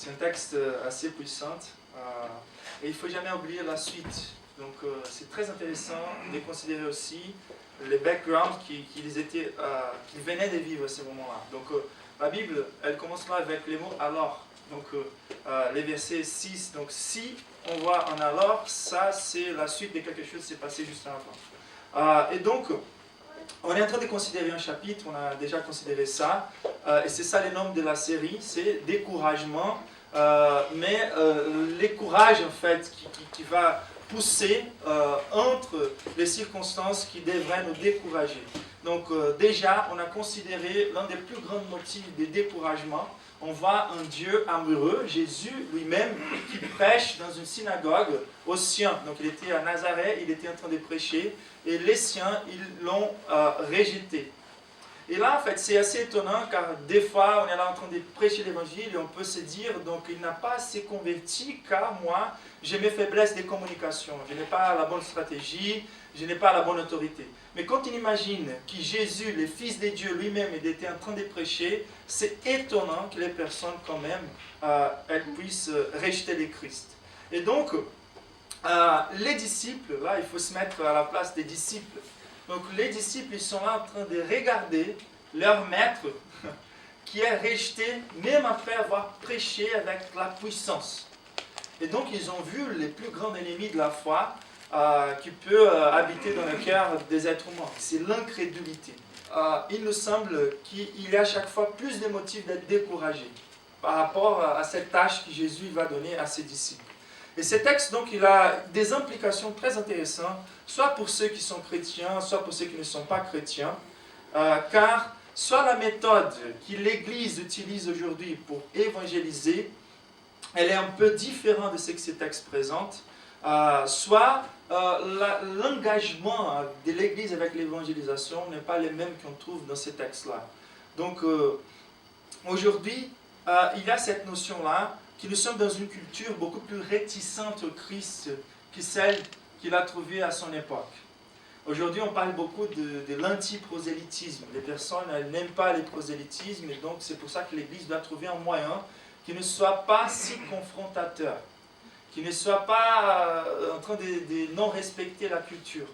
C'est un texte assez puissant et il ne faut jamais oublier la suite. Donc c'est très intéressant de considérer aussi les backgrounds qu'ils venaient de vivre à ce moment-là. Donc la Bible, elle commence là avec les mots « alors ». Donc les versets 6, donc si on voit un « alors », ça c'est la suite de quelque chose qui s'est passé juste avant. Et donc, on est en train de considérer un chapitre, on a déjà considéré ça, et c'est ça le nom de la série, c'est « Découragement », mais les courages en fait qui va pousser entre les circonstances qui devraient nous décourager. Donc déjà, on a considéré l'un des plus grands motifs de découragement. On voit un Dieu amoureux, Jésus lui-même, qui prêche dans une synagogue aux siens. Donc il était à Nazareth, il était en train de prêcher, et les siens, ils l'ont rejeté. Et là, en fait, c'est assez étonnant, car des fois, on est là en train de prêcher l'évangile, et on peut se dire, donc il n'a pas assez converti, car moi, j'ai mes faiblesses de communication, je n'ai pas la bonne stratégie, je n'ai pas la bonne autorité. Mais quand on imagine que Jésus, le Fils de Dieu lui-même, était en train de prêcher, c'est étonnant que les personnes, quand même, elles puissent rejeter le Christ. Et donc, les disciples, là, il faut se mettre à la place des disciples. Donc, les disciples, ils sont là en train de regarder leur maître qui est rejeté, même après avoir prêché avec la puissance. Et donc, ils ont vu les plus grands ennemis de la foi qui peut habiter dans le cœur des êtres humains. C'est l'incrédulité. Il nous semble qu'il y a à chaque fois plus de motifs d'être découragé par rapport à cette tâche que Jésus va donner à ses disciples. Et ce texte, donc, il a des implications très intéressantes, soit pour ceux qui sont chrétiens, soit pour ceux qui ne sont pas chrétiens, car soit la méthode que l'Église utilise aujourd'hui pour évangéliser, elle est un peu différente de ce que ce texte présente, soit l'engagement de l'Église avec l'évangélisation n'est pas le même qu'on trouve dans ces textes-là. Donc, aujourd'hui, il y a cette notion-là, que nous sommes dans une culture beaucoup plus réticente au Christ que celle qu'il a trouvée à son époque. Aujourd'hui, on parle beaucoup de l'anti-prosélytisme. Les personnes, elles n'aiment pas les prosélytismes, et donc c'est pour ça que l'Église doit trouver un moyen qui ne soit pas si confrontateur, qui ne soit pas en train de non respecter la culture.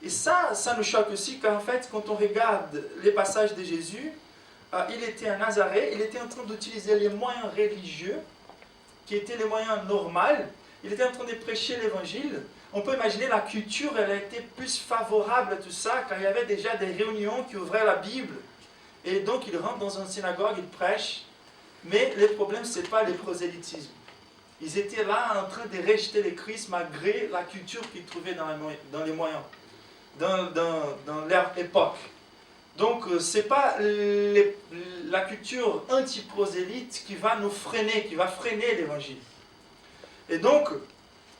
Et ça nous choque aussi, car en fait, quand on regarde les passages de Jésus, il était à Nazareth, il était en train d'utiliser les moyens religieux, qui étaient les moyens normaux, il était en train de prêcher l'évangile. On peut imaginer la culture, elle a été plus favorable à tout ça, car il y avait déjà des réunions qui ouvraient la Bible. Et donc il rentre dans une synagogue, il prêche, mais le problème, ce n'est pas le prosélytisme. Ils étaient là en train de rejeter le Christ malgré la culture qu'ils trouvaient dans les moyens, dans leur époque. Donc, ce n'est pas la culture anti-prosélyte qui va nous freiner, qui va freiner l'évangile. Et donc,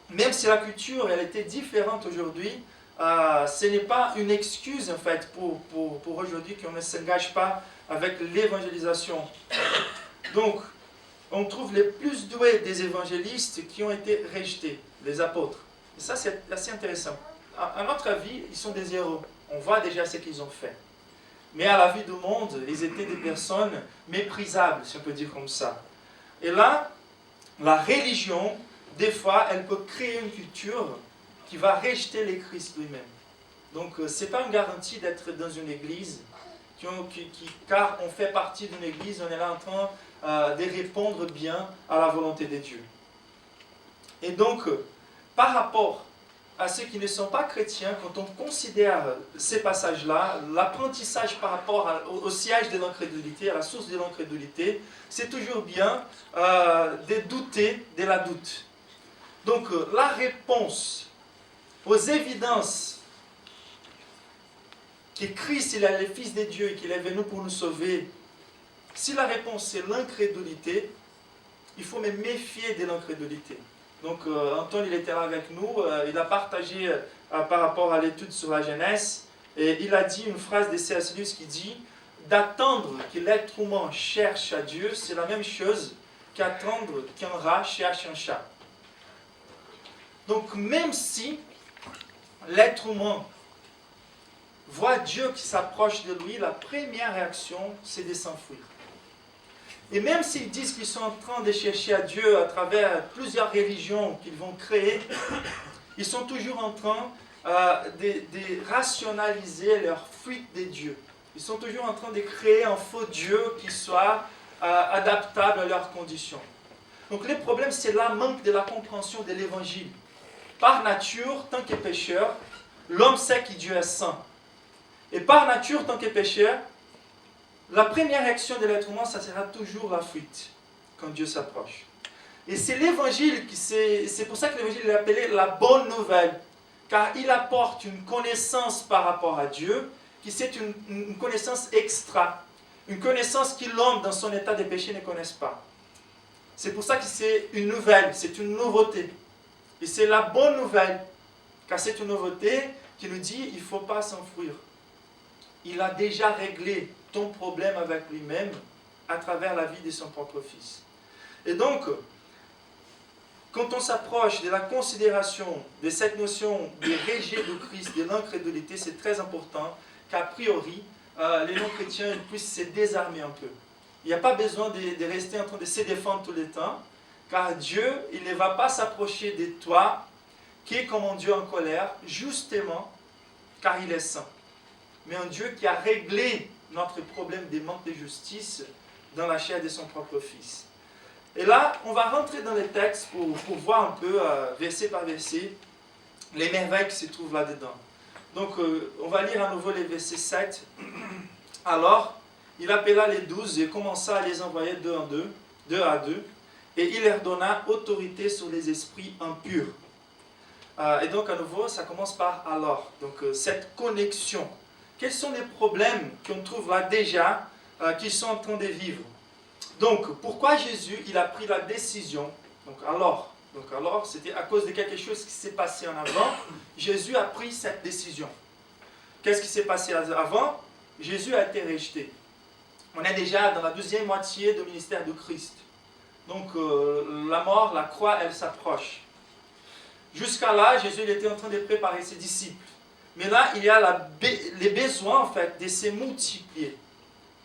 même si la culture elle était différente aujourd'hui, ce n'est pas une excuse en fait pour aujourd'hui qu'on ne s'engage pas avec l'évangélisation. Donc, on trouve les plus doués des évangélistes qui ont été rejetés, les apôtres. Et ça, c'est assez intéressant. À notre avis, ils sont des héros. On voit déjà ce qu'ils ont fait. Mais à la vue du monde, ils étaient des personnes méprisables, si on peut dire comme ça. Et là, la religion, des fois, elle peut créer une culture qui va rejeter le Christ lui-même. Donc, ce n'est pas une garantie d'être dans une église, car on fait partie d'une église, on est là en train de répondre bien à la volonté de Dieu. Et donc, par rapport à ceux qui ne sont pas chrétiens, quand on considère ces passages-là, l'apprentissage par rapport au siège de l'incrédulité, à la source de l'incrédulité, c'est toujours bien de douter de la doute. Donc la réponse aux évidences que Christ il est le Fils de Dieu et qu'il est venu pour nous sauver, si la réponse c'est l'incrédulité, il faut me méfier de l'incrédulité. Donc Antoine il était là avec nous, il a partagé par rapport à l'étude sur la Genèse, et il a dit une phrase de C.S. Lewis qui dit « D'attendre que l'être humain cherche à Dieu, c'est la même chose qu'attendre qu'un rat cherche un chat. » Donc même si l'être humain voit Dieu qui s'approche de lui, la première réaction c'est de s'enfuir. Et même s'ils disent qu'ils sont en train de chercher à Dieu à travers plusieurs religions qu'ils vont créer, ils sont toujours en train de rationaliser leur fuite des dieux. Ils sont toujours en train de créer un faux Dieu qui soit adaptable à leurs conditions. Donc le problème, c'est le manque de la compréhension de l'évangile. Par nature, tant que pécheur, l'homme sait que Dieu est saint. Et par nature, tant que pécheur, la première action de l'être humain, ça sera toujours la fuite quand Dieu s'approche. Et c'est l'évangile, c'est pour ça que l'évangile est appelé la bonne nouvelle, car il apporte une connaissance par rapport à Dieu, qui c'est une connaissance extra, une connaissance que l'homme dans son état de péché ne connaisse pas. C'est pour ça que c'est une nouvelle, c'est une nouveauté. Et c'est la bonne nouvelle, car c'est une nouveauté qui nous dit il ne faut pas s'enfuir. Il a déjà réglé ton problème avec lui-même à travers la vie de son propre Fils. Et donc, quand on s'approche de la considération de cette notion de rejet de Christ, de l'incrédulité, c'est très important qu'a priori, les non-chrétiens puissent se désarmer un peu. Il n'y a pas besoin de rester en train de se défendre tout le temps, car Dieu, il ne va pas s'approcher de toi, qui est comme un Dieu en colère, justement, car il est saint. Mais un Dieu qui a réglé notre problème des manques de justice dans la chair de son propre Fils. Et là, on va rentrer dans les textes pour voir un peu, verset par verset, les merveilles qui se trouvent là-dedans. Donc, on va lire à nouveau les versets 7. Alors, il appela les 12 et commença à les envoyer deux à deux, et il leur donna autorité sur les esprits impurs. Et donc, à nouveau, ça commence par alors. Donc, cette connexion. Quels sont les problèmes qu'on trouve là déjà, qu'ils sont en train de vivre? Donc, pourquoi Jésus, il a pris la décision? Donc, alors, c'était à cause de quelque chose qui s'est passé en avant. Jésus a pris cette décision. Qu'est-ce qui s'est passé avant? Jésus a été rejeté. On est déjà dans la deuxième moitié du ministère de Christ. Donc, la mort, la croix, elle s'approche. Jusqu'à là, Jésus il était en train de préparer ses disciples. Mais là, il y a les besoins, en fait, de se multiplier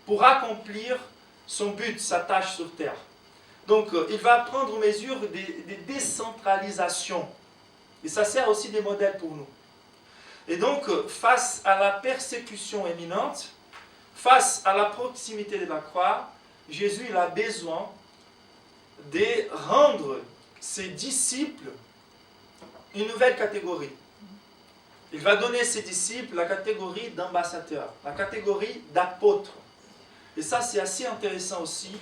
pour accomplir son but, sa tâche sur terre. Donc, il va prendre mesure des décentralisations. Et ça sert aussi des modèles pour nous. Et donc, face à la persécution imminente, face à la proximité de la croix, Jésus il a besoin de rendre ses disciples une nouvelle catégorie. Il va donner à ses disciples la catégorie d'ambassadeurs, la catégorie d'apôtres. Et ça, c'est assez intéressant aussi.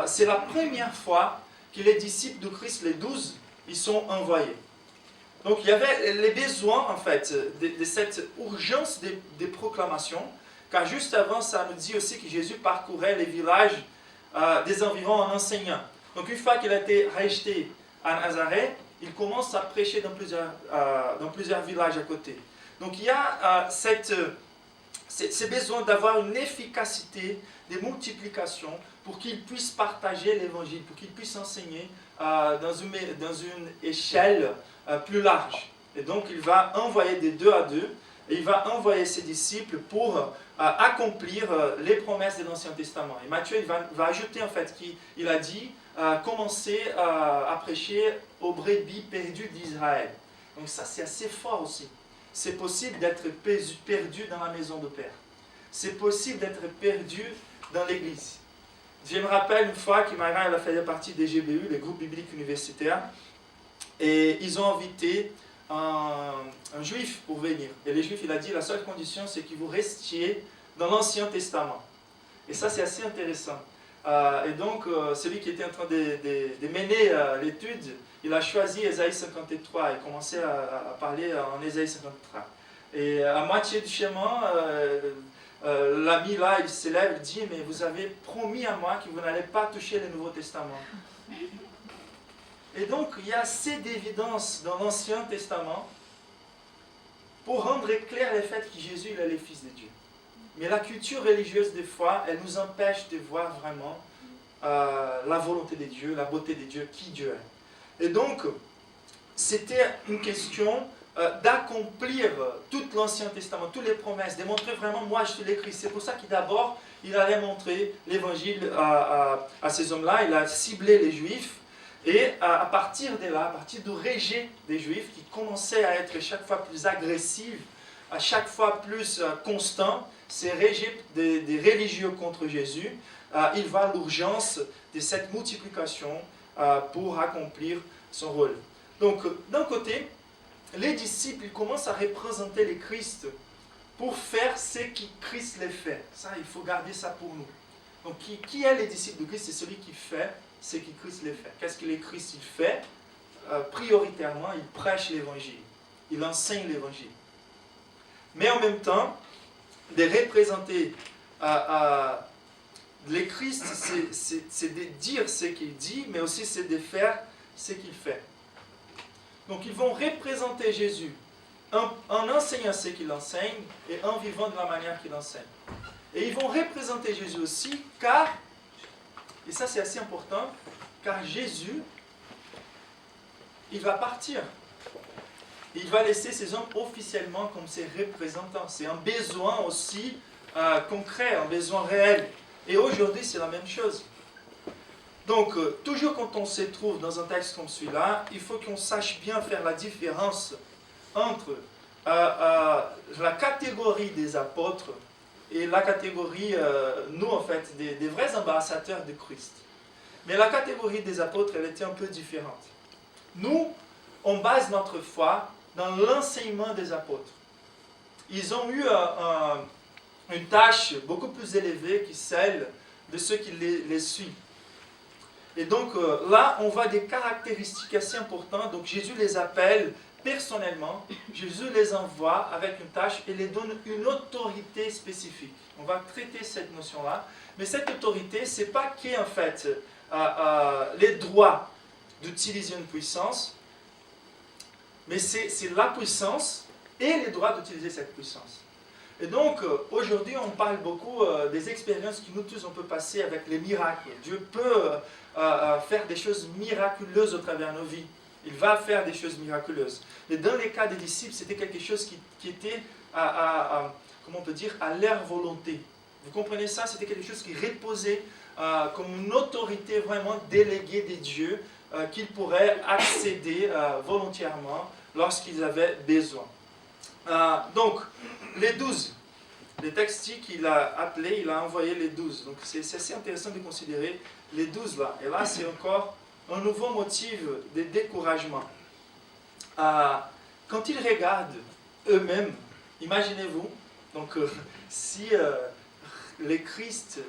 C'est la première fois que les disciples de Christ, les 12, ils sont envoyés. Donc, il y avait les besoins, en fait, de cette urgence des proclamations, car juste avant, ça nous dit aussi que Jésus parcourait les villages des environs en enseignant. Donc, une fois qu'il a été rejeté à Nazareth, il commence à prêcher dans plusieurs villages à côté. Donc, il y a ce besoin d'avoir une efficacité des multiplications pour qu'ils puissent partager l'évangile, pour qu'ils puissent enseigner dans une échelle plus large. Et donc, il va envoyer des deux à deux, et il va envoyer ses disciples pour accomplir les promesses de l'Ancien Testament. Et Matthieu il va ajouter en fait qu'il a dit commencer à prêcher aux brebis perdues d'Israël. Donc ça c'est assez fort aussi. C'est possible d'être perdu dans la maison de Père. C'est possible d'être perdu dans l'église. Je me rappelle une fois que Myra elle a fait partie des GBU, les groupes bibliques universitaires, et ils ont invité un juif pour venir. Et le juif, il a dit, la seule condition, c'est que vous restiez dans l'Ancien Testament. Et ça, c'est assez intéressant. Et donc, celui qui était en train de mener l'étude, il a choisi Ésaïe 53 et commencé à parler en Ésaïe 53. Et à moitié du chemin, l'ami là, il s'élève, il dit, mais vous avez promis à moi que vous n'allez pas toucher le Nouveau Testament. Et donc, il y a assez d'évidence dans l'Ancien Testament pour rendre clair le fait que Jésus il est le Fils de Dieu. Mais la culture religieuse, des fois, elle nous empêche de voir vraiment la volonté de Dieu, la beauté de Dieu, qui Dieu est. Et donc, c'était une question d'accomplir tout l'Ancien Testament, toutes les promesses, de montrer vraiment, moi je suis le Christ. C'est pour ça qu'il d'abord, il allait montrer l'évangile à ces hommes-là, il a ciblé les Juifs, et à partir de là, à partir du rejet des Juifs, qui commençait à être chaque fois plus agressif, à chaque fois plus constant, ces rejets des religieux contre Jésus, il va à l'urgence de cette multiplication pour accomplir son rôle. Donc, d'un côté, les disciples ils commencent à représenter le Christ pour faire ce que Christ les fait. Ça, il faut garder ça pour nous. Donc, qui est le disciple de Christ? C'est celui qui fait ce que Christ les fait. Qu'est-ce que le Christ il fait? Prioritairement, il prêche l'évangile. Il enseigne l'évangile. Mais en même temps, de représenter le Christ, c'est de dire ce qu'il dit, mais aussi c'est de faire ce qu'il fait. Donc ils vont représenter Jésus en enseignant ce qu'il enseigne et en vivant de la manière qu'il enseigne. Et ils vont représenter Jésus aussi car, et ça c'est assez important, car Jésus, il va partir. Il va laisser ces hommes officiellement comme ses représentants. C'est un besoin aussi concret, un besoin réel. Et aujourd'hui, c'est la même chose. Donc, toujours quand on se trouve dans un texte comme celui-là, il faut qu'on sache bien faire la différence entre la catégorie des apôtres et la catégorie, nous en fait, des vrais ambassadeurs de Christ. Mais la catégorie des apôtres, elle était un peu différente. Nous, on base notre foi dans l'enseignement des apôtres. Ils ont eu une tâche beaucoup plus élevée que celle de ceux qui les suivent. Et donc là, on voit des caractéristiques assez importantes. Donc Jésus les appelle personnellement, Jésus les envoie avec une tâche et les donne une autorité spécifique. On va traiter cette notion-là. Mais cette autorité, ce n'est pas qu'en fait les droits d'utiliser une puissance, mais c'est la puissance et les droits d'utiliser cette puissance. Et donc, aujourd'hui, on parle beaucoup des expériences que nous tous, on peut passer avec les miracles. Dieu peut faire des choses miraculeuses au travers de nos vies. Il va faire des choses miraculeuses. Mais dans les cas des disciples, c'était quelque chose qui était, comment on peut dire, à leur volonté. Vous comprenez ça? C'était quelque chose qui reposait comme une autorité vraiment déléguée des dieux qu'ils pourraient accéder volontairement lorsqu'ils avaient besoin. Donc, les 12, les textes dit qu'il a appelé, il a envoyé les 12. Donc, c'est assez intéressant de considérer les 12 là. Et là, c'est encore un nouveau motif de découragement. Quand ils regardent eux-mêmes, imaginez-vous, donc si le Christ,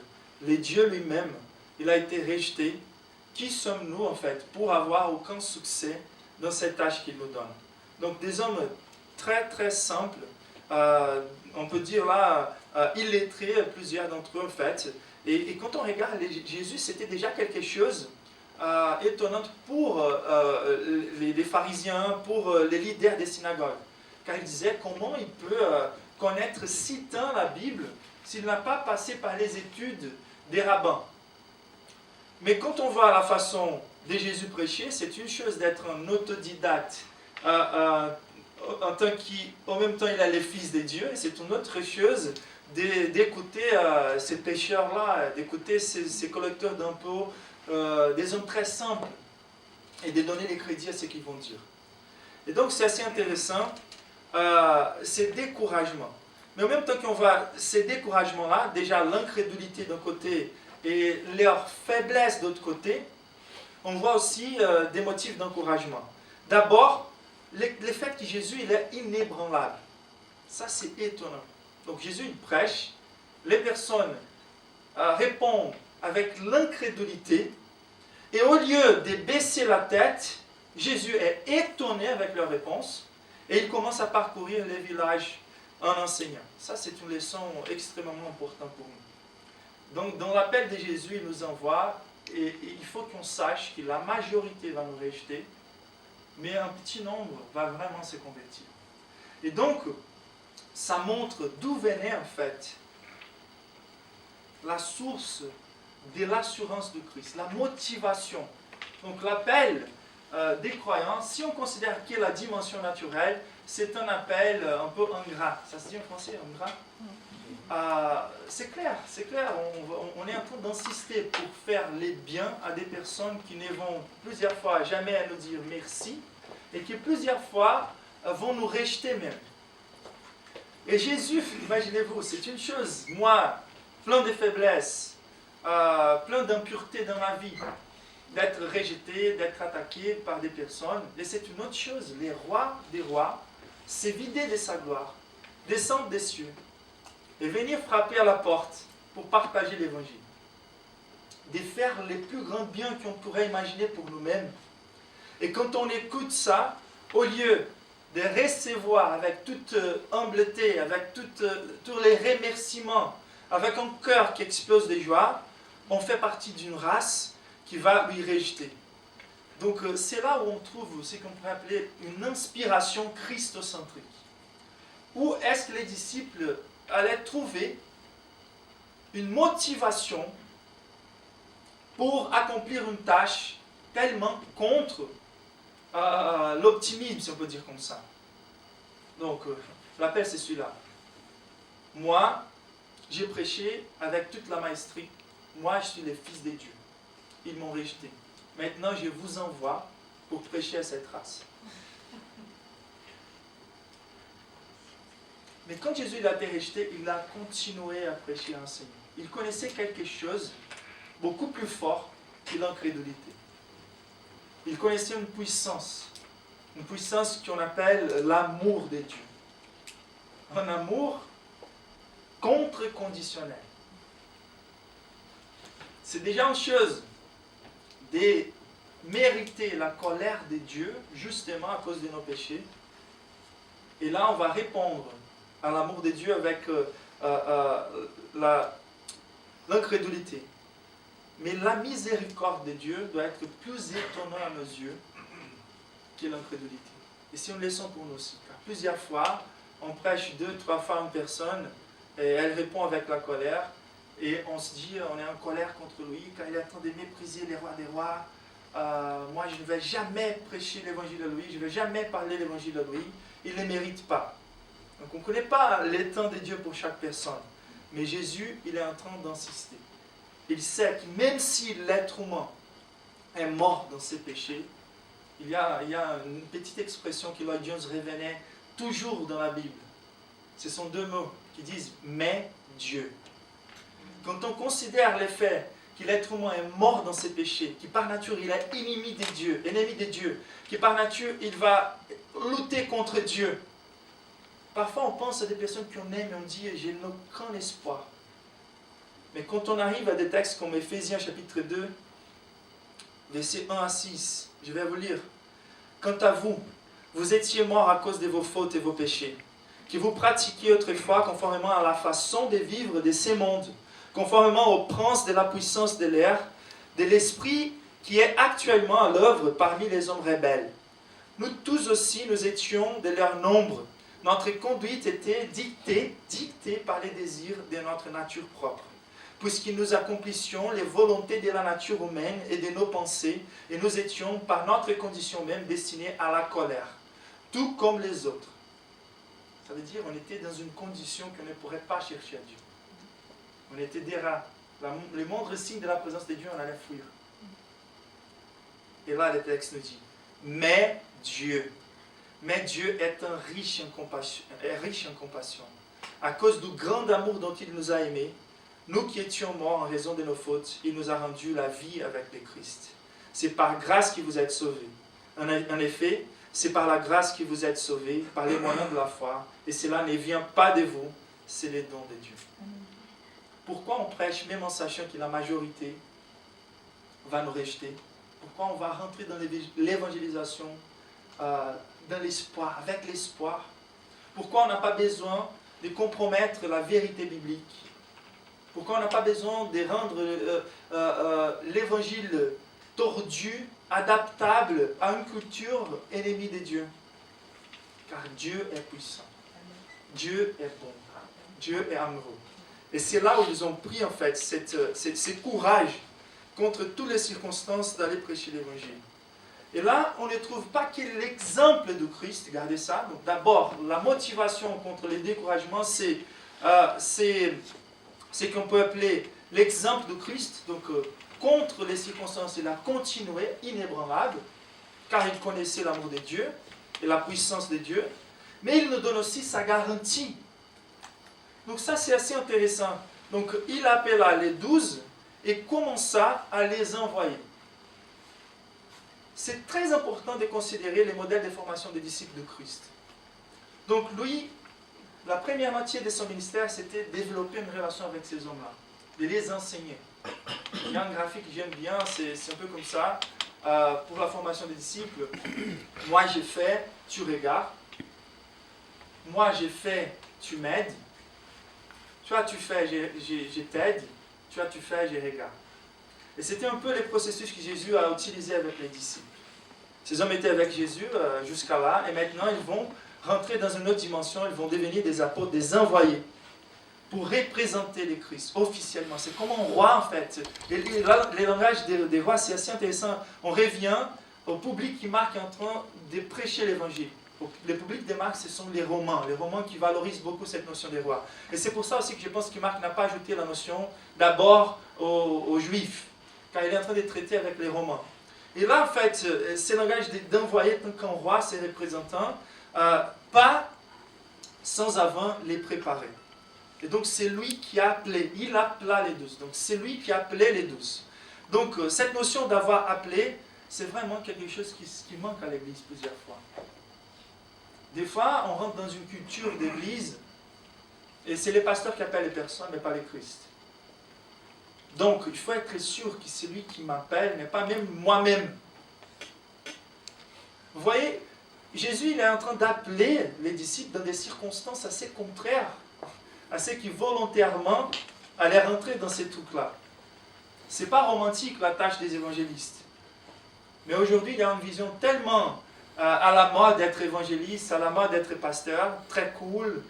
le Dieu lui-même, il a été rejeté, qui sommes-nous en fait pour avoir aucun succès dans cette tâche qu'il nous donne? Donc des hommes très très simples, on peut dire là, illettrés, plusieurs d'entre eux en fait. Et quand on regarde Jésus, c'était déjà quelque chose étonnant pour les pharisiens, pour les leaders des synagogues. Car ils disaient comment il peut connaître si tant la Bible s'il n'a pas passé par les études des rabbins. Mais quand on voit la façon de Jésus prêcher, c'est une chose d'être un autodidacte, en même temps il a les fils de Dieu, et c'est une autre chose d'écouter ces pécheurs-là, d'écouter ces collecteurs d'impôts, des hommes très simples, et de donner les crédits à ce qu'ils vont dire. Et donc c'est assez intéressant, ces découragements. Mais en même temps qu'on voit ces découragements-là, déjà l'incrédulité d'un côté et leur faiblesse d'autre côté, on voit aussi des motifs d'encouragement. D'abord, le fait que Jésus il est inébranlable. Ça, c'est étonnant. Donc Jésus, il prêche, les personnes répondent avec l'incrédulité, et au lieu de baisser la tête, Jésus est étonné avec leur réponse, et il commence à parcourir les villages en enseignant. Ça, c'est une leçon extrêmement importante pour nous. Donc, dans l'appel de Jésus, il nous envoie, et il faut qu'on sache que la majorité va nous rejeter, mais un petit nombre va vraiment se convertir. Et donc, ça montre d'où venait en fait la source de l'assurance de Christ, la motivation. Donc l'appel des croyants, si on considère que la dimension naturelle, c'est un appel un peu ingrat. Ça se dit en français, ingrat? C'est clair, on est en train d'insister pour faire les biens à des personnes qui ne vont plusieurs fois jamais nous dire merci et qui plusieurs fois vont nous rejeter même. Et Jésus, imaginez-vous, c'est une chose, moi, plein de faiblesses, plein d'impuretés dans ma vie, d'être rejeté, d'être attaqué par des personnes, et c'est une autre chose, les rois des rois, s'est vidé de sa gloire, descendre des cieux, et venir frapper à la porte pour partager l'évangile. De faire les plus grands biens qu'on pourrait imaginer pour nous-mêmes. Et quand on écoute ça, au lieu de recevoir avec toute humbleté, avec tous les remerciements, avec un cœur qui explose de joie, on fait partie d'une race qui va lui rejeter. Donc c'est là où on trouve ce qu'on pourrait appeler une inspiration christocentrique. Où est-ce que les disciples allaient trouver une motivation pour accomplir une tâche tellement contre l'optimisme, si on peut dire comme ça. Donc, l'appel c'est celui-là. Moi, j'ai prêché avec toute la maestrie. Moi, je suis le fils de Dieu. Ils m'ont rejeté. Maintenant, je vous envoie pour prêcher à cette race. Mais quand Jésus a été rejeté, il a continué à prêcher et à enseigner. Il connaissait quelque chose beaucoup plus fort que l'incrédulité. Il connaissait une puissance qu'on appelle l'amour de Dieu. Un amour contre-conditionnel. C'est déjà une chose de mériter la colère de Dieu, justement à cause de nos péchés. Et là, on va répondre à l'amour de Dieu avec l'incrédulité. Mais la miséricorde de Dieu doit être plus étonnante à nos yeux que l'incrédulité. Et c'est une leçon pour nous aussi. Car plusieurs fois, on prêche 2-3 fois une personne et elle répond avec la colère. Et on se dit, on est en colère contre lui car il est en train de mépriser les rois des rois. Moi, je ne vais jamais prêcher l'évangile à lui, je ne vais jamais parler l'évangile à lui. Il ne mérite pas. Donc on ne connaît pas les temps de Dieu pour chaque personne. Mais Jésus, il est en train d'insister. Il sait que même si l'être humain est mort dans ses péchés, il y a une petite expression que Lloyd Jones revenait toujours dans la Bible. Ce sont 2 mots qui disent « mais Dieu ». Quand on considère le fait que l'être humain est mort dans ses péchés, qui par nature il est ennemi de Dieu, qui par nature il va lutter contre Dieu. Parfois on pense à des personnes qu'on aime et on dit « j'ai aucun espoir ». Mais quand on arrive à des textes comme Éphésiens chapitre 2, versets 1 à 6, je vais vous lire. « Quant à vous, vous étiez morts à cause de vos fautes et vos péchés, que vous pratiquiez autrefois conformément à la façon de vivre de ces mondes, conformément au prince de la puissance de l'air, de l'esprit qui est actuellement à l'œuvre parmi les hommes rebelles. Nous tous aussi, nous étions de leur nombre. Notre conduite était dictée par les désirs de notre nature propre, puisque nous accomplissions les volontés de la nature humaine et de nos pensées, et nous étions, par notre condition même, destinés à la colère, tout comme les autres. Ça veut dire qu'on était dans une condition qu'on ne pourrait pas chercher à Dieu. On était des rats. Le moindre signe de la présence de Dieu, on allait fuir. Et là, le texte nous dit, mais Dieu est riche en compassion. À cause du grand amour dont il nous a aimés, nous qui étions morts en raison de nos fautes, il nous a rendu la vie avec le Christ. C'est par grâce que vous êtes sauvés. En effet, c'est par la grâce que vous êtes sauvés, par les moyens de la foi, et cela ne vient pas de vous, c'est le don de Dieu. Pourquoi on prêche même en sachant que la majorité va nous rejeter? Pourquoi on va rentrer dans l'évangélisation dans l'espoir, avec l'espoir? Pourquoi on n'a pas besoin de compromettre la vérité biblique? Pourquoi on n'a pas besoin de rendre l'évangile tordu, adaptable à une culture ennemie de Dieu? Car Dieu est puissant. Dieu est bon. Dieu est amoureux. Et c'est là où ils ont pris en fait ce courage contre toutes les circonstances d'aller prêcher l'évangile. Et là, on ne trouve pas qu'il est l'exemple de Christ, regardez ça. Donc d'abord, la motivation contre les découragements, c'est ce qu'on peut appeler l'exemple de Christ. Donc contre les circonstances, il a continué inébranlable, car il connaissait l'amour de Dieu et la puissance de Dieu. Mais il nous donne aussi sa garantie. Donc ça, c'est assez intéressant. Donc il appela les 12 et commença à les envoyer. C'est très important de considérer les modèles de formation des disciples de Christ. Donc lui, la première moitié de son ministère, c'était développer une relation avec ces hommes-là, de les enseigner. Il y a un graphique que j'aime bien, c'est un peu comme ça. Pour la formation des disciples, moi j'ai fait, tu regardes. Moi j'ai fait, tu m'aides. Toi tu fais, je t'aide. Toi tu fais, je regarde. Et c'était un peu le processus que Jésus a utilisé avec les disciples. Ces hommes étaient avec Jésus jusqu'à là, et maintenant ils vont rentrer dans une autre dimension, ils vont devenir des apôtres, des envoyés, pour représenter le Christ officiellement. C'est comme un roi en fait. Et les langages des rois, c'est assez intéressant. On revient au public qui Marc est en train de prêcher l'évangile. Le public de Marc, ce sont les Romains qui valorisent beaucoup cette notion des rois. Et c'est pour ça aussi que je pense que Marc n'a pas ajouté la notion d'abord aux Juifs, car il est en train de traiter avec les Romains. Et là, en fait, c'est le langage d'envoyer tant qu'un roi, ses représentants, pas sans avant les préparer. Et donc, c'est lui qui a appelé, il appela les 12. Donc, c'est lui qui a appelé les 12. Donc, cette notion d'avoir appelé, c'est vraiment quelque chose qui manque à l'Église plusieurs fois. Des fois, on rentre dans une culture d'Église, et c'est les pasteurs qui appellent les personnes, mais pas les Christ. Donc, il faut être sûr que c'est lui qui m'appelle, mais pas même moi-même. Vous voyez, Jésus il est en train d'appeler les disciples dans des circonstances assez contraires à ceux qui volontairement allaient rentrer dans ces trucs-là. Ce n'est pas romantique la tâche des évangélistes. Mais aujourd'hui, il y a une vision tellement à la mode d'être évangéliste, à la mode d'être pasteur, très cool,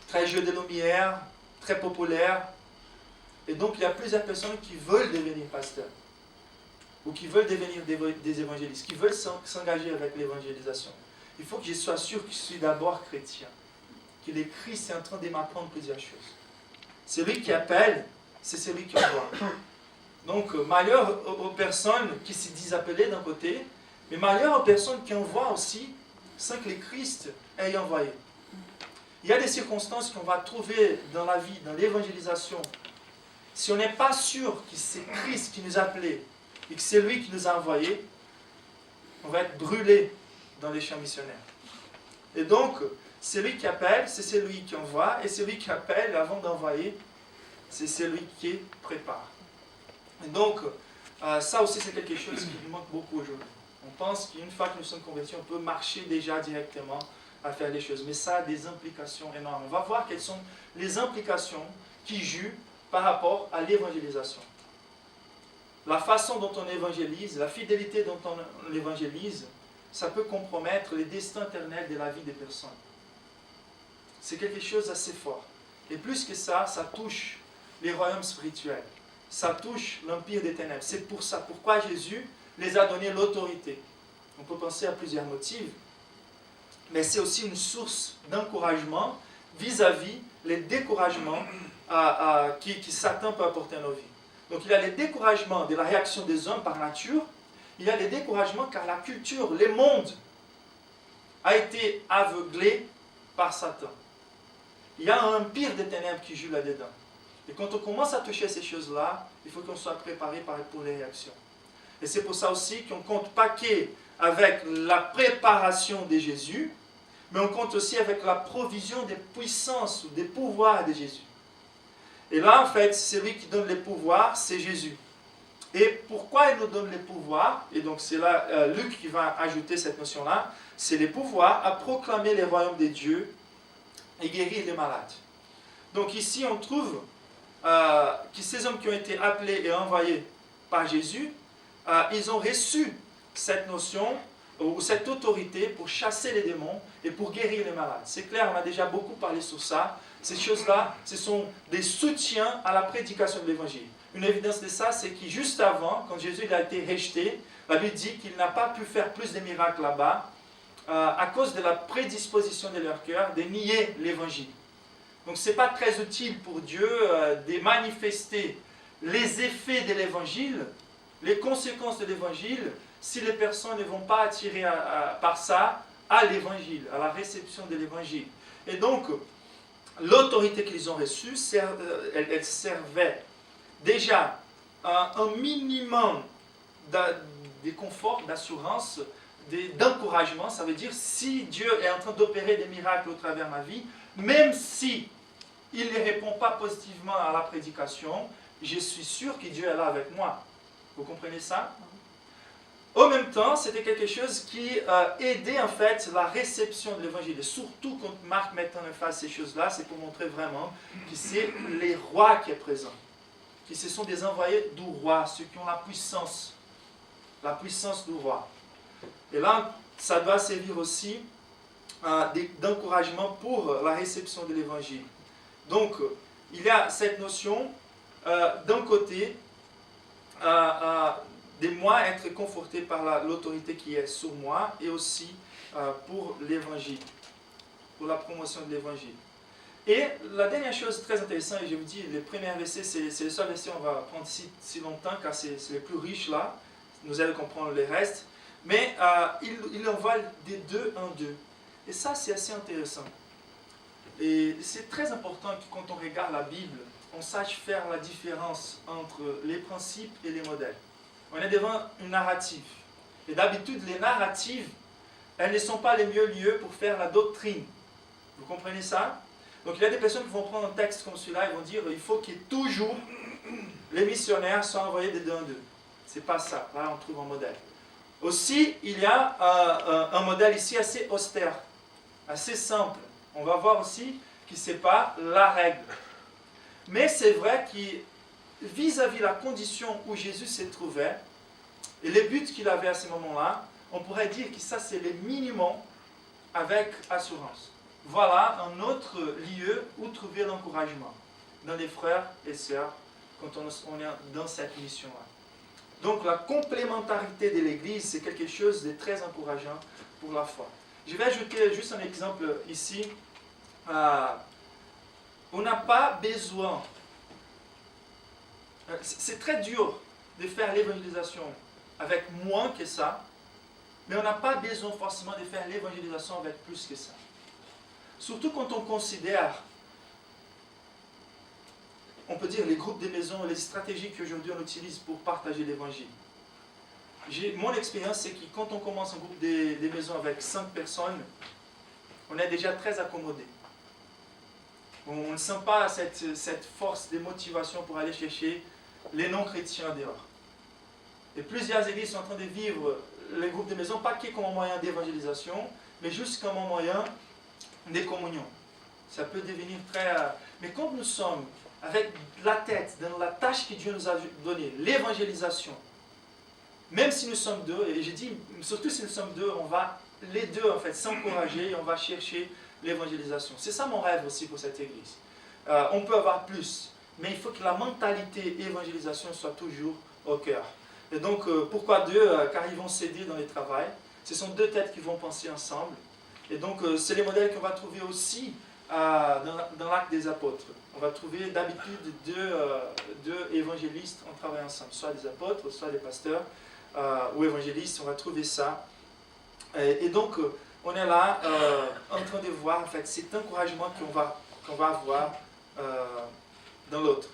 très jeu de lumière, très populaire. Et donc, il y a plusieurs personnes qui veulent devenir pasteurs, ou qui veulent devenir des évangélistes, qui veulent s'engager avec l'évangélisation. Il faut que je sois sûr que je suis d'abord chrétien, que le Christ est en train de m'apprendre plusieurs choses. Celui qui appelle, c'est celui qui envoie. Donc, malheur aux personnes qui se disent appelées d'un côté, mais malheur aux personnes qui envoient aussi, sans que le Christ ait envoyé. Il y a des circonstances qu'on va trouver dans la vie, dans l'évangélisation. Si on n'est pas sûr que c'est Christ qui nous a appelés et que c'est lui qui nous a envoyés, on va être brûlé dans les champs missionnaires. Et donc, celui qui appelle, c'est celui qui envoie, et celui qui appelle avant d'envoyer, c'est celui qui prépare. Et donc, ça aussi c'est quelque chose qui nous manque beaucoup aujourd'hui. On pense qu'une fois que nous sommes convertis, on peut marcher déjà directement à faire les choses. Mais ça a des implications énormes. On va voir quelles sont les implications qui jouent par rapport à l'évangélisation. La façon dont on évangélise, la fidélité dont on évangélise, ça peut compromettre les destins éternels de la vie des personnes. C'est quelque chose d'assez fort. Et plus que ça, ça touche les royaumes spirituels. Ça touche l'empire des ténèbres. C'est pour ça, pourquoi Jésus les a donné l'autorité. On peut penser à plusieurs motifs, mais c'est aussi une source d'encouragement vis-à-vis les découragements qui Satan peut apporter à nos vies. Donc il y a les découragements de la réaction des hommes par nature, il y a les découragements car la culture, le monde a été aveuglé par Satan. Il y a un empire des ténèbres qui joue là-dedans. Et quand on commence à toucher ces choses-là, il faut qu'on soit préparé pour les réactions. Et c'est pour ça aussi qu'on ne compte pas qu'avec la préparation de Jésus, mais on compte aussi avec la provision des puissances ou des pouvoirs de Jésus. Et là, en fait, celui qui donne les pouvoirs, c'est Jésus. Et pourquoi il nous donne les pouvoirs? Et donc c'est là Luc qui va ajouter cette notion-là. C'est les pouvoirs à proclamer les royaumes des dieux et guérir les malades. Donc ici, on trouve que ces hommes qui ont été appelés et envoyés par Jésus, ils ont reçu cette notion ou cette autorité pour chasser les démons et pour guérir les malades. C'est clair, on a déjà beaucoup parlé sur ça. Ces choses-là, ce sont des soutiens à la prédication de l'évangile. Une évidence de ça, c'est que juste avant, quand Jésus il a été rejeté, la Bible dit qu'il n'a pas pu faire plus de miracles là-bas à cause de la prédisposition de leur cœur de nier l'évangile. Donc ce n'est pas très utile pour Dieu de manifester les effets de l'évangile, les conséquences de l'évangile, si les personnes ne vont pas attirer par ça à l'évangile, à la réception de l'évangile. Et donc, l'autorité qu'ils ont reçue, elle servait déjà un minimum de confort, d'assurance, d'encouragement. Ça veut dire, si Dieu est en train d'opérer des miracles au travers de ma vie, même si il ne répond pas positivement à la prédication, je suis sûr que Dieu est là avec moi. Vous comprenez ça? En même temps, c'était quelque chose qui aidait en fait la réception de l'évangile. Et surtout quand Marc met en face ces choses-là, c'est pour montrer vraiment que c'est les rois qui sont présents. Que ce sont des envoyés du roi, ceux qui ont la puissance du roi. Et là, ça doit servir aussi d'encouragement pour la réception de l'évangile. Donc, il y a cette notion, d'un côté, de moi être conforté par l'autorité qui est sur moi, et aussi pour l'évangile, pour la promotion de l'évangile. Et la dernière chose très intéressante, et je vous dis, les premiers versets, c'est le seul verset on va prendre si longtemps, car c'est le plus riche là, nous allons comprendre le reste, mais il envoie des deux en deux. Et ça, c'est assez intéressant. Et c'est très important que quand on regarde la Bible, on sache faire la différence entre les principes et les modèles. On est devant une narrative. Et d'habitude, les narratives, elles ne sont pas les mieux lieux pour faire la doctrine. Vous comprenez ça? Donc il y a des personnes qui vont prendre un texte comme celui-là et vont dire il faut que toujours les missionnaires soient envoyés de deux en deux. C'est pas ça. Là, on trouve un modèle. Aussi, il y a un modèle ici assez austère, assez simple. On va voir aussi que ce n'est pas la règle. Mais c'est vrai que vis-à-vis de la condition où Jésus se trouvait, et les buts qu'il avait à ce moment-là, on pourrait dire que ça c'est le minimum avec assurance. Voilà un autre lieu où trouver l'encouragement, dans les frères et sœurs, quand on est dans cette mission-là. Donc la complémentarité de l'Église, c'est quelque chose de très encourageant pour la foi. Je vais ajouter juste un exemple ici. On n'a pas besoin, c'est très dur de faire l'évangélisation avec moins que ça, mais on n'a pas besoin forcément de faire l'évangélisation avec plus que ça. Surtout quand on considère, on peut dire les groupes de maisons, les stratégies qu'aujourd'hui on utilise pour partager l'évangile. Mon expérience, c'est que quand on commence un groupe de maisons avec 5 personnes, on est déjà très accommodé. On ne sent pas cette force de motivation pour aller chercher les non-chrétiens dehors. Et plusieurs églises sont en train de vivre les groupes de maison, pas que comme un moyen d'évangélisation, mais juste comme un moyen de communion. Ça peut devenir très... Mais quand nous sommes avec la tête dans la tâche que Dieu nous a donnée, l'évangélisation, même si nous sommes deux, et je dis, surtout si nous sommes deux, on va les deux en fait s'encourager et on va chercher l'évangélisation. C'est ça mon rêve aussi pour cette église. On peut avoir plus, mais il faut que la mentalité évangélisation soit toujours au cœur. Et donc, pourquoi deux? Car ils vont s'aider dans le travail. Ce sont deux têtes qui vont penser ensemble. Et donc, c'est les modèles qu'on va trouver aussi dans l'acte des apôtres. On va trouver d'habitude deux évangélistes en travaillant ensemble, soit des apôtres, soit des pasteurs ou évangélistes. On va trouver ça. Et donc, on est là en train de voir en fait, cet encouragement qu'on va avoir dans l'autre.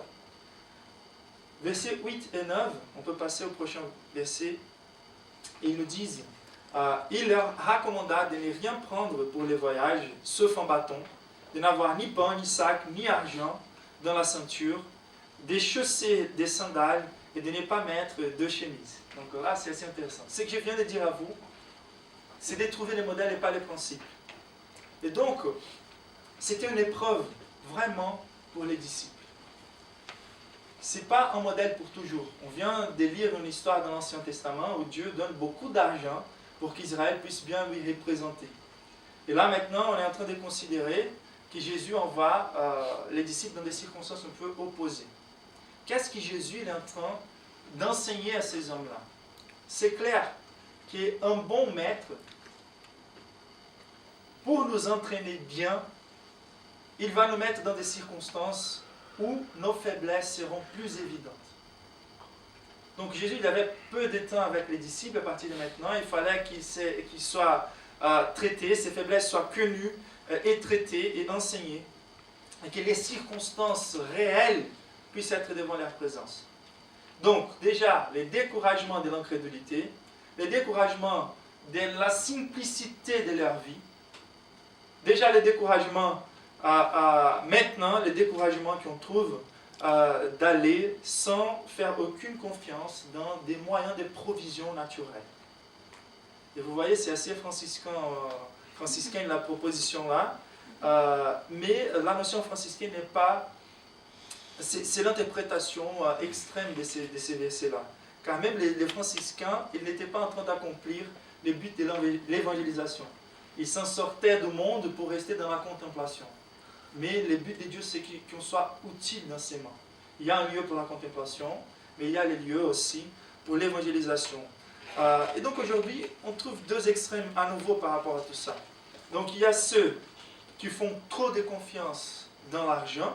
Versets 8 et 9, on peut passer au prochain verset. Et ils nous disent, il leur recommanda de ne rien prendre pour les voyages, sauf un bâton, de n'avoir ni pain, ni sac, ni argent dans la ceinture, des chaussées, des sandales, et de ne pas mettre de chemise. Donc là, c'est assez intéressant. Ce que je viens de dire à vous, c'est de trouver les modèles et pas les principes. Et donc, c'était une épreuve vraiment pour les disciples. Ce n'est pas un modèle pour toujours. On vient de lire une histoire dans l'Ancien Testament où Dieu donne beaucoup d'argent pour qu'Israël puisse bien lui représenter. Et là maintenant, on est en train de considérer que Jésus envoie les disciples dans des circonstances un peu opposées. qu'est-ce que Jésus est en train d'enseigner à ces hommes-là? C'est clair qu'un bon maître, pour nous entraîner bien, il va nous mettre dans des circonstances où nos faiblesses seront plus évidentes. Donc Jésus, il avait peu de temps avec les disciples. À partir de maintenant, il fallait qu'ils soient traités, ses faiblesses soient connues et traitées et enseignées, et que les circonstances réelles puissent être devant leur présence. Donc déjà, les découragements de l'incrédulité, les découragements de la simplicité de leur vie, déjà les découragements maintenant, les découragements qu'on trouve d'aller sans faire aucune confiance dans des moyens de provision naturelle. Et vous voyez, c'est assez franciscain la proposition là, mais la notion franciscaine n'est pas... C'est l'interprétation extrême de ces versets-là. Car même les franciscains, ils n'étaient pas en train d'accomplir le but de l'évangélisation. Ils s'en sortaient du monde pour rester dans la contemplation. Mais le but de Dieu, c'est qu'on soit utile dans ses mains. Il y a un lieu pour la contemplation, mais il y a les lieux aussi pour l'évangélisation. Et donc aujourd'hui, on trouve deux extrêmes à nouveau par rapport à tout ça. Donc il y a ceux qui font trop de confiance dans l'argent,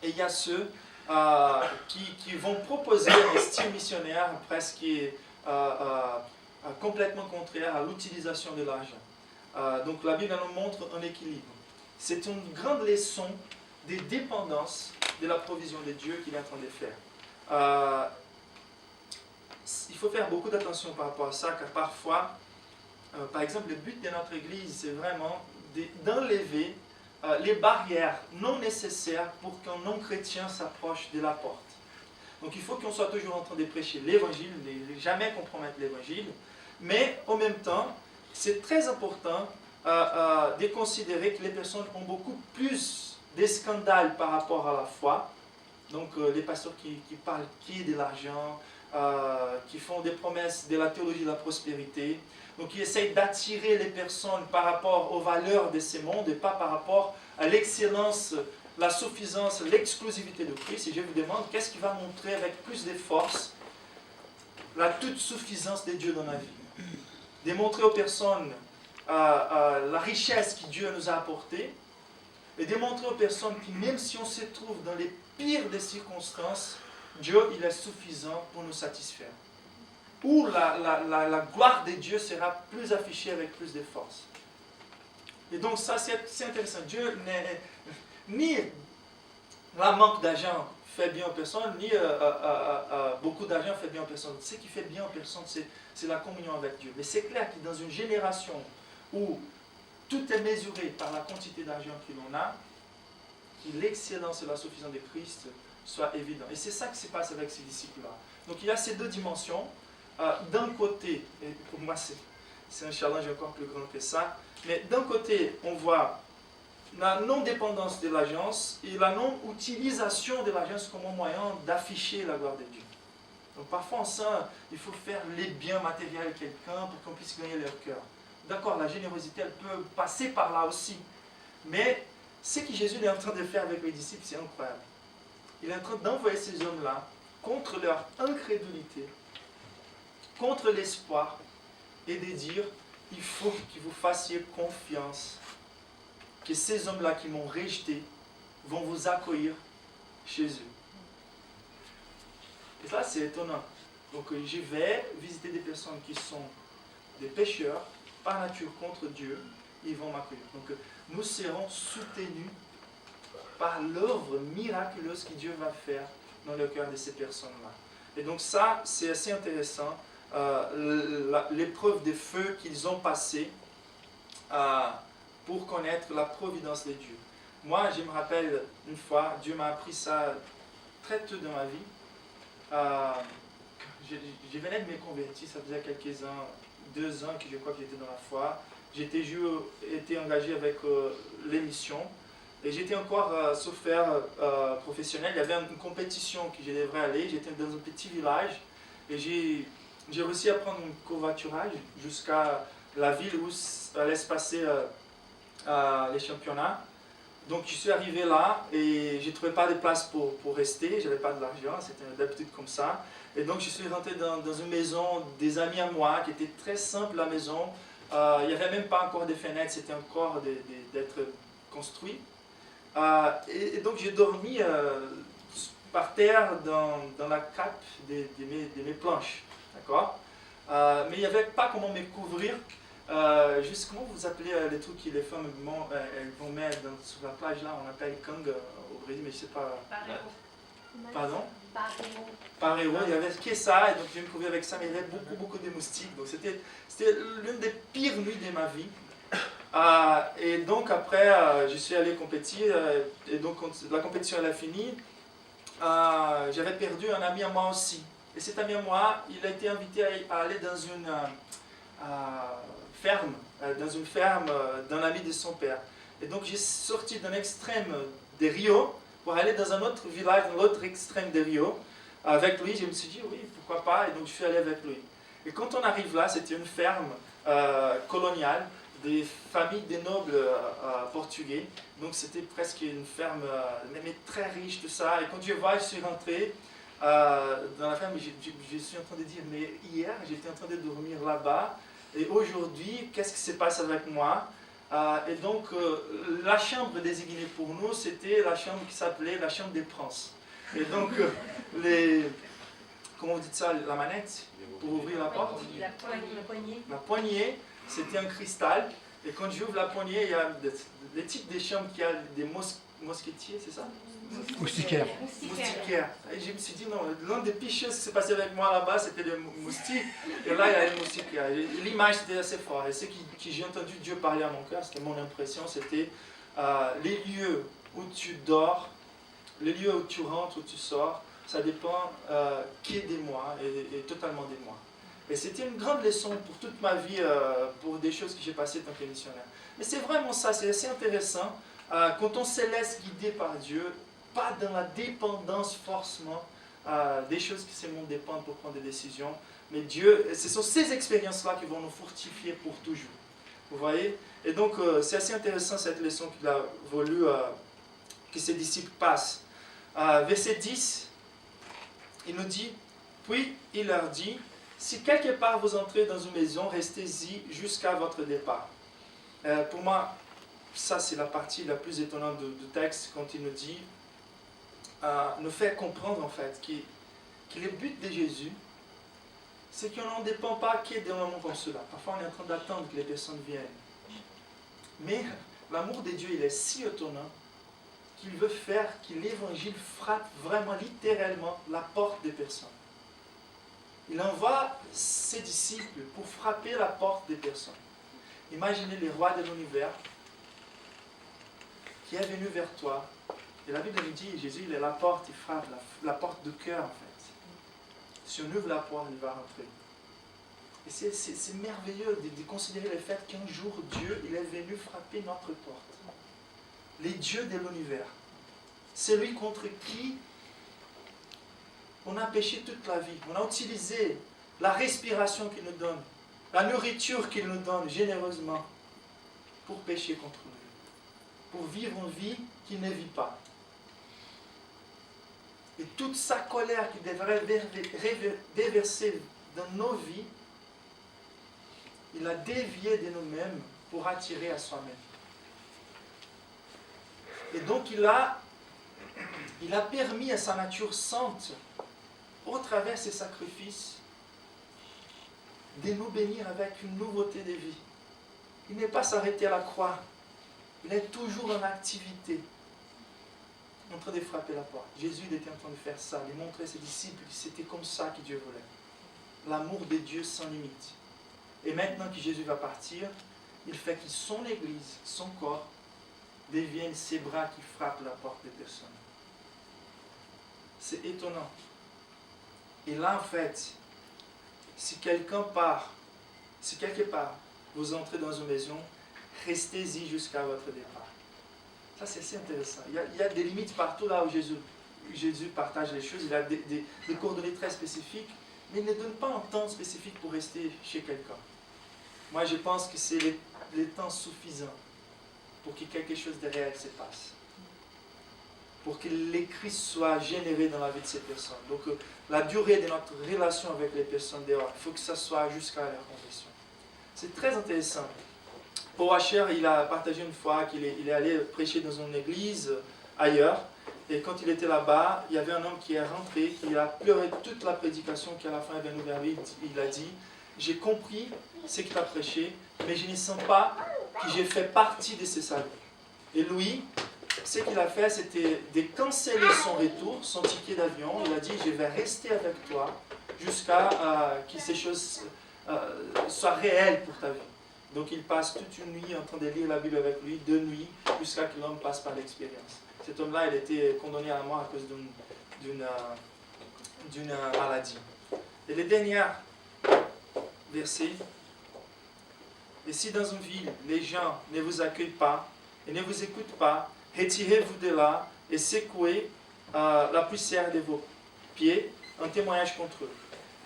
et il y a ceux qui vont proposer un style missionnaire presque complètement contraire à l'utilisation de l'argent. Donc la Bible nous montre un équilibre. C'est une grande leçon des dépendances de la provision de Dieu qu'il est en train de faire. Il faut faire beaucoup d'attention par rapport à ça, car parfois, par exemple, le but de notre Église, c'est vraiment d'enlever les barrières non nécessaires pour qu'un non-chrétien s'approche de la porte. Donc il faut qu'on soit toujours en train de prêcher l'Évangile, ne jamais compromettre l'Évangile, mais en même temps, c'est très important de considérer que les personnes ont beaucoup plus de scandales par rapport à la foi. Donc les pasteurs qui parlent de l'argent, qui font des promesses de la théologie de la prospérité, donc qui essayent d'attirer les personnes par rapport aux valeurs de ce monde et pas par rapport à l'excellence, la suffisance, l'exclusivité de Christ. Et je vous demande, qu'est-ce qui va montrer avec plus de force la toute suffisance de Dieu dans la vie? Démontrer aux personnes la richesse que Dieu nous a apportée, et démontrer aux personnes que même si on se trouve dans les pires des circonstances, Dieu il est suffisant pour nous satisfaire. Où la gloire de Dieu sera plus affichée avec plus de force. Et donc ça c'est intéressant. Dieu ni la manque d'argent fait bien aux personnes, ni beaucoup d'argent fait bien aux personnes. Ce qui fait bien aux personnes, c'est la communion avec Dieu. Mais c'est clair que dans une génération où tout est mesuré par la quantité d'argent que l'on a, que l'excellence et la suffisance de Christ soient évidentes. Et c'est ça qui se passe avec ces disciples-là. Donc il y a ces deux dimensions. D'un côté, et pour moi c'est un challenge encore plus grand que ça, mais d'un côté on voit la non-dépendance de l'agence et la non-utilisation de l'agence comme un moyen d'afficher la gloire de Dieu. Donc parfois on sent il faut faire les biens matériels de quelqu'un pour qu'on puisse gagner leur cœur. D'accord, la générosité elle peut passer par là aussi, mais ce que Jésus est en train de faire avec les disciples, c'est incroyable. Il est en train d'envoyer ces hommes-là contre leur incrédulité, contre l'espoir, et de dire, il faut que vous fassiez confiance, que ces hommes-là qui m'ont rejeté vont vous accueillir chez eux. Et ça, c'est étonnant. Donc, je vais visiter des personnes qui sont des pécheurs, par nature contre Dieu, ils vont m'accueillir. Donc, nous serons soutenus par l'œuvre miraculeuse que Dieu va faire dans le cœur de ces personnes-là. Et donc ça, c'est assez intéressant, l'épreuve de feu qu'ils ont passée pour connaître la providence de Dieu. Moi, je me rappelle une fois, Dieu m'a appris ça très tôt dans ma vie. Je venais de me convertir, ça faisait quelques ans, 2 ans que je crois que j'étais dans la foi. J'étais engagé avec les missions. Et j'étais encore sur faire professionnel. Il y avait une compétition que je devrais aller. J'étais dans un petit village. Et j'ai réussi à prendre un covoiturage jusqu'à la ville où allait se passer les championnats. Donc je suis arrivé là et je ne trouvais pas de place pour rester, je n'avais pas de l'argent, c'était d'habitude comme ça. Et donc je suis rentré dans une maison des amis à moi qui était très simple la maison. Il n'y avait même pas encore des fenêtres, c'était encore d'être construit. Et donc j'ai dormi par terre dans la cape de mes planches. D'accord? Mais il n'y avait pas comment me couvrir. Juste comment vous appelez les trucs que les femmes elles vont mettre sur la plage là, on appelle kang au Brésil, mais je sais pas. Pardon? Parero, il y avait que ça, et donc je me couvrais avec ça, mais il y avait beaucoup de moustiques. Donc c'était l'une des pires nuits de ma vie. Et donc après, je suis allé compétir, et donc quand la compétition elle a fini, j'avais perdu un ami à moi aussi. Et cet ami à moi, il a été invité à aller dans une ferme d'un ami de son père. Et donc j'ai sorti d'un extrême de Rio pour aller dans un autre village, dans l'autre extrême de Rio. Avec lui, je me suis dit oui, pourquoi pas, et donc je suis allé avec lui. Et quand on arrive là, c'était une ferme coloniale, des familles des nobles portugais. Donc c'était presque une ferme, mais très riche, tout ça. Et quand je suis rentré dans la ferme, je suis en train de dire, mais hier, j'étais en train de dormir là-bas. Et aujourd'hui, qu'est-ce qui se passe avec moi? Et donc, la chambre désignée pour nous, c'était la chambre qui s'appelait la chambre des princes. Et donc, comment vous dites ça, la manette pour ouvrir la porte? La poignée, c'était un cristal. Et quand j'ouvre la poignée, il y a des types de chambres qui a des mosquetiers, c'est ça? Moustiquaire. Moustiquaire. Et je me suis dit, non, l'un des pires choses qui s'est passé avec moi là-bas, c'était les moustiques. Et là, il y a les moustiquaires. L'image, c'était assez fort. Et ce que j'ai entendu Dieu parler à mon cœur, c'était mon impression, c'était les lieux où tu dors, les lieux où tu rentres, où tu sors, ça dépend qui est de moi et totalement de moi. Et c'était une grande leçon pour toute ma vie, pour des choses que j'ai passées en tant que missionnaire. Mais c'est vraiment ça, c'est assez intéressant. Quand on se laisse guider par Dieu, pas dans la dépendance forcément des choses qui se monde dépendent pour prendre des décisions, mais Dieu, ce sont ces expériences-là qui vont nous fortifier pour toujours. Vous voyez? Et donc, c'est assez intéressant cette leçon qu'il a voulu que ses disciples passent. Verset 10, il nous dit, puis il leur dit, si quelque part vous entrez dans une maison, restez-y jusqu'à votre départ. Pour moi, ça c'est la partie la plus étonnante du texte quand il nous dit, nous fait comprendre en fait que le but de Jésus, c'est qu'on n'en dépend pas que d'un moment comme cela. Parfois on est en train d'attendre que les personnes viennent. Mais l'amour de Dieu, il est si étonnant qu'il veut faire que l'évangile frappe vraiment littéralement la porte des personnes. Il envoie ses disciples pour frapper la porte des personnes. Imaginez le roi de l'univers qui est venu vers toi. Et la Bible nous dit, Jésus, il est la porte, il frappe, la porte du cœur en fait. Si on ouvre la porte, il va rentrer. Et c'est merveilleux de considérer le fait qu'un jour, Dieu, il est venu frapper notre porte. Les dieux de l'univers. C'est lui contre qui on a péché toute la vie. On a utilisé la respiration qu'il nous donne, la nourriture qu'il nous donne généreusement pour pécher contre lui. Pour vivre une vie qu'il ne vit pas. Et toute sa colère qu'il devrait déverser dans nos vies, il a dévié de nous-mêmes pour attirer à soi-même. Et donc il a permis à sa nature sainte, au travers de ses sacrifices, de nous bénir avec une nouveauté de vie. Il n'est pas s'arrêté à la croix. Il est toujours en activité, en train de frapper la porte. Jésus il était en train de faire ça, de montrer à ses disciples que c'était comme ça que Dieu voulait. L'amour de Dieu sans limite. Et maintenant que Jésus va partir, il fait que son Église, son corps, deviennent ses bras qui frappent la porte des personnes. C'est étonnant. Et là, en fait, si quelque part, vous entrez dans une maison, restez-y jusqu'à votre départ. Ça, c'est assez intéressant. Il y a des limites partout là où Jésus partage les choses. Il a des coordonnées très spécifiques, mais il ne donne pas un temps spécifique pour rester chez quelqu'un. Moi, je pense que c'est les temps suffisants pour que quelque chose de réel se passe. Pour que les Christ soient générés dans la vie de ces personnes. Donc la durée de notre relation avec les personnes dehors, il faut que ça soit jusqu'à leur conversion. C'est très intéressant. Paul Washer, il a partagé une fois qu'il est allé prêcher dans une église ailleurs. Et quand il était là-bas, il y avait un homme qui est rentré, qui a pleuré toute la prédication, qui à la fin est venu vers lui. Il a dit, j'ai compris ce que tu as prêché, mais je ne sens pas que j'ai fait partie de ces saluts. Et lui, ce qu'il a fait, c'était de canceller son retour, son ticket d'avion. Il a dit, je vais rester avec toi jusqu'à que ces choses soient réelles pour ta vie. Donc il passe toute une nuit en train de lire la Bible avec lui, 2 nuits, jusqu'à que l'homme passe par l'expérience. Cet homme-là, il était condamné à la mort à cause d'une maladie. Et le dernier verset, et si dans une ville, les gens ne vous accueillent pas et ne vous écoutent pas, retirez-vous de là et secouez la poussière de vos pieds en témoignage contre eux.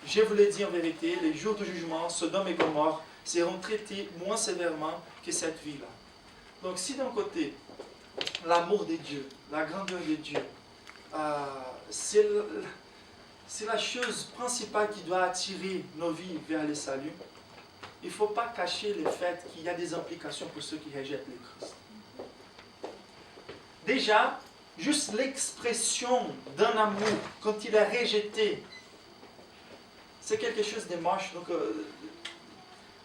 Je vous l'ai dit en vérité, les jours du jugement, Sodome et Gomorrhe seront traités moins sévèrement que cette ville-là. Donc si d'un côté, l'amour de Dieu, la grandeur de Dieu, c'est la chose principale qui doit attirer nos vies vers le salut, il ne faut pas cacher le fait qu'il y a des implications pour ceux qui rejettent le Christ. Déjà, juste l'expression d'un amour, quand il est rejeté, c'est quelque chose de moche. Donc,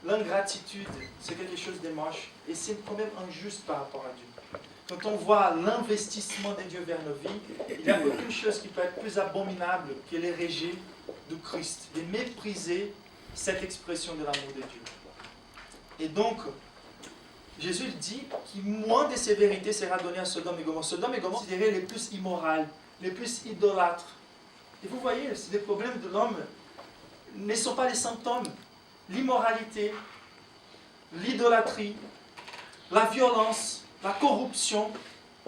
l'ingratitude, c'est quelque chose de moche. Et c'est quand même injuste par rapport à Dieu. Quand on voit l'investissement de Dieu vers nos vies, il n'y a aucune chose qui peut être plus abominable que les rejet du Christ, de mépriser cette expression de l'amour de Dieu. Et donc, Jésus dit que moins de sévérité sera donnée à Sodome et Gomorrhe. Sodome et Gomorrhe sont les plus immorales, les plus idolâtres. Et vous voyez, les problèmes de l'homme ne sont pas les symptômes. L'immoralité, l'idolâtrie, la violence, la corruption,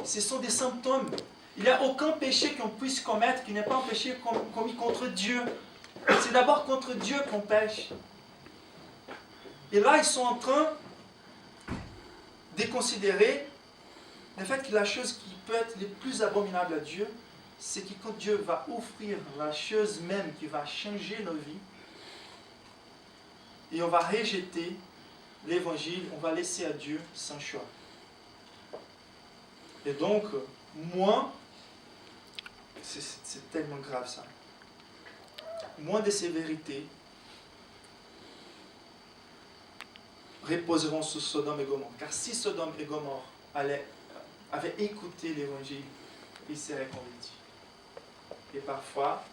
ce sont des symptômes. Il n'y a aucun péché qu'on puisse commettre qui n'est pas un péché commis contre Dieu. C'est d'abord contre Dieu qu'on pêche. Et là, ils sont en train de considérer le fait que la chose qui peut être le plus abominable à Dieu, c'est que quand Dieu va offrir la chose même qui va changer nos vies, et on va rejeter l'évangile, on va laisser à Dieu sans choix. Et donc, moins, c'est tellement grave ça, moins de sévérité reposeront sur Sodome et Gomorrhe. Car si Sodome et Gomorrhe avaient écouté l'évangile, ils seraient convertis. Et parfois,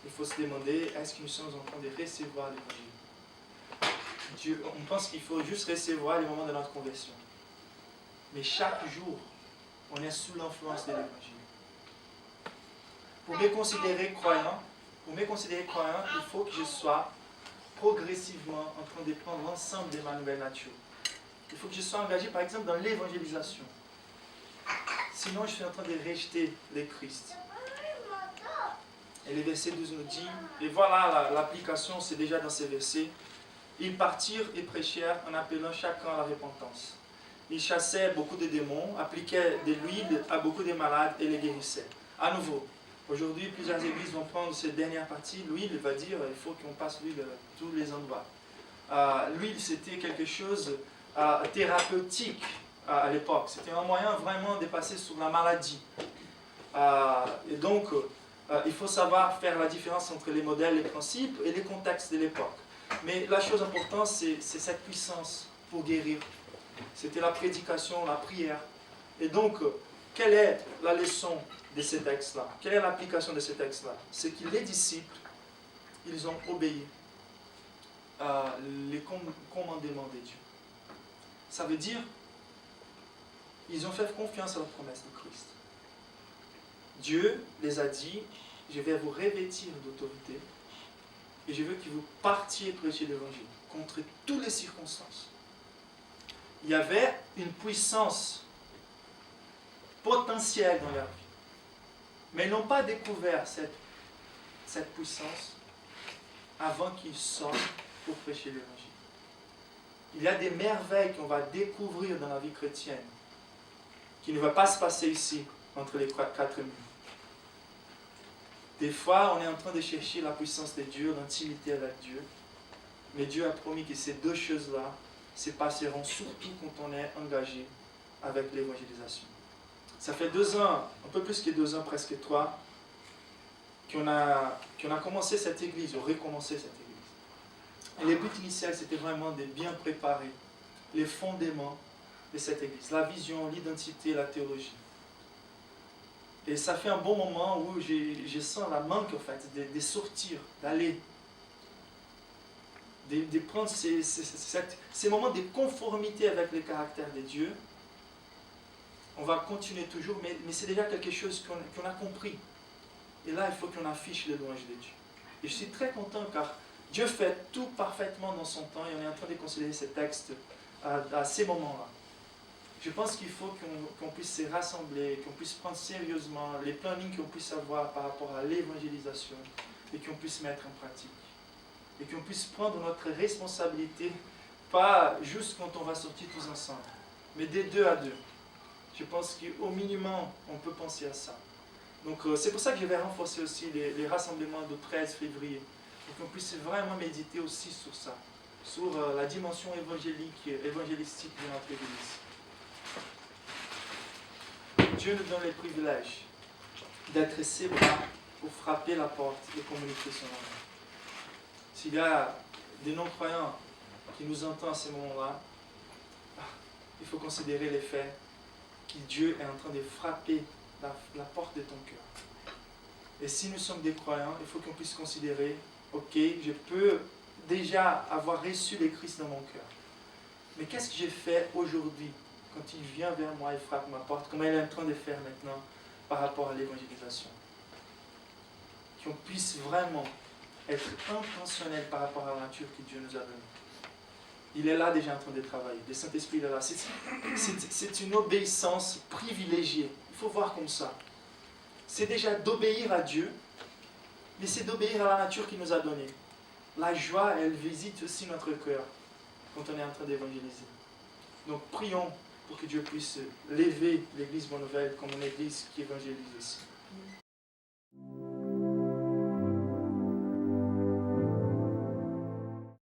il faut se demander, est-ce que nous sommes en train de recevoir l'évangile? On pense qu'il faut juste recevoir les moments de notre conversion. Mais chaque jour, on est sous l'influence de l'évangile. Pour me considérer croyant, il faut que je sois progressivement en train de prendre l'ensemble de ma nouvelle nature. Il faut que je sois engagé, par exemple, dans l'évangélisation. Sinon, je suis en train de rejeter le Christ. Et le verset 12 nous dit, et voilà l'application, c'est déjà dans ces versets, ils partirent et prêchèrent en appelant chacun à la repentance. Ils chassaient beaucoup de démons, appliquaient de l'huile à beaucoup de malades et les guérissaient. À nouveau, aujourd'hui, plusieurs églises vont prendre cette dernière partie. L'huile va dire il faut qu'on passe l'huile à tous les endroits. L'huile, c'était quelque chose thérapeutique à l'époque. C'était un moyen vraiment de passer sur la maladie. Et donc, il faut savoir faire la différence entre les modèles, les principes et les contextes de l'époque. Mais la chose importante, c'est cette puissance pour guérir. C'était la prédication, la prière. Et donc, quelle est la leçon de ces textes-là? Quelle est l'application de ces textes-là? C'est que les disciples, ils ont obéi les commandements de Dieu. Ça veut dire, ils ont fait confiance à la promesse de Christ. Dieu les a dit, je vais vous revêtir d'autorité et je veux que vous partiez prêcher l'évangile contre toutes les circonstances. Il y avait une puissance potentielle dans leur vie. Mais ils n'ont pas découvert cette puissance avant qu'ils sortent pour prêcher l'évangile. Il y a des merveilles qu'on va découvrir dans la vie chrétienne qui ne va pas se passer ici, entre les quatre murs. Des fois, on est en train de chercher la puissance de Dieu, l'intimité avec Dieu. Mais Dieu a promis que ces deux choses-là se passeront surtout quand on est engagé avec l'évangélisation. Ça fait 2 ans, un peu plus que 2 ans, presque 3, qu'on a commencé cette église, ou recommencé cette église. Et le but initial, c'était vraiment de bien préparer les fondements de cette église, la vision, l'identité, la théologie. Et ça fait un bon moment où je sens la manque, en fait, de sortir, d'aller, de prendre ces moments de conformité avec le caractère de Dieu. On va continuer toujours, mais c'est déjà quelque chose qu'on a compris. Et là, il faut qu'on affiche le louange de Dieu. Et je suis très content car Dieu fait tout parfaitement dans son temps et on est en train de considérer ces textes à ces moments-là. Je pense qu'il faut qu'on puisse se rassembler, qu'on puisse prendre sérieusement les plannings qu'on puisse avoir par rapport à l'évangélisation et qu'on puisse mettre en pratique. Et qu'on puisse prendre notre responsabilité, pas juste quand on va sortir tous ensemble, mais des 2 à 2. Je pense qu'au minimum, on peut penser à ça. Donc c'est pour ça que je vais renforcer aussi les rassemblements du 13 février, pour qu'on puisse vraiment méditer aussi sur ça, sur la dimension évangélistique de notre Église. Dieu nous donne le privilège d'être ses bras pour frapper la porte et communiquer son amour. S'il y a des non-croyants qui nous entendent à ce moment-là, il faut considérer les faits que Dieu est en train de frapper la porte de ton cœur. Et si nous sommes des croyants, il faut qu'on puisse considérer, ok, je peux déjà avoir reçu le Christ dans mon cœur. Mais qu'est-ce que j'ai fait aujourd'hui quand il vient vers moi et frappe ma porte, comme il est en train de faire maintenant par rapport à l'évangélisation? Qu'on puisse vraiment être intentionnel par rapport à la nature que Dieu nous a donnée. Il est là déjà en train de travailler. Le Saint-Esprit est là. C'est une obéissance privilégiée. Il faut voir comme ça. C'est déjà d'obéir à Dieu, mais c'est d'obéir à la nature qu'il nous a donnée. La joie, elle visite aussi notre cœur quand on est en train d'évangéliser. Donc prions pour que Dieu puisse lever l'Église Bonne Nouvelle comme une Église qui évangélise ici.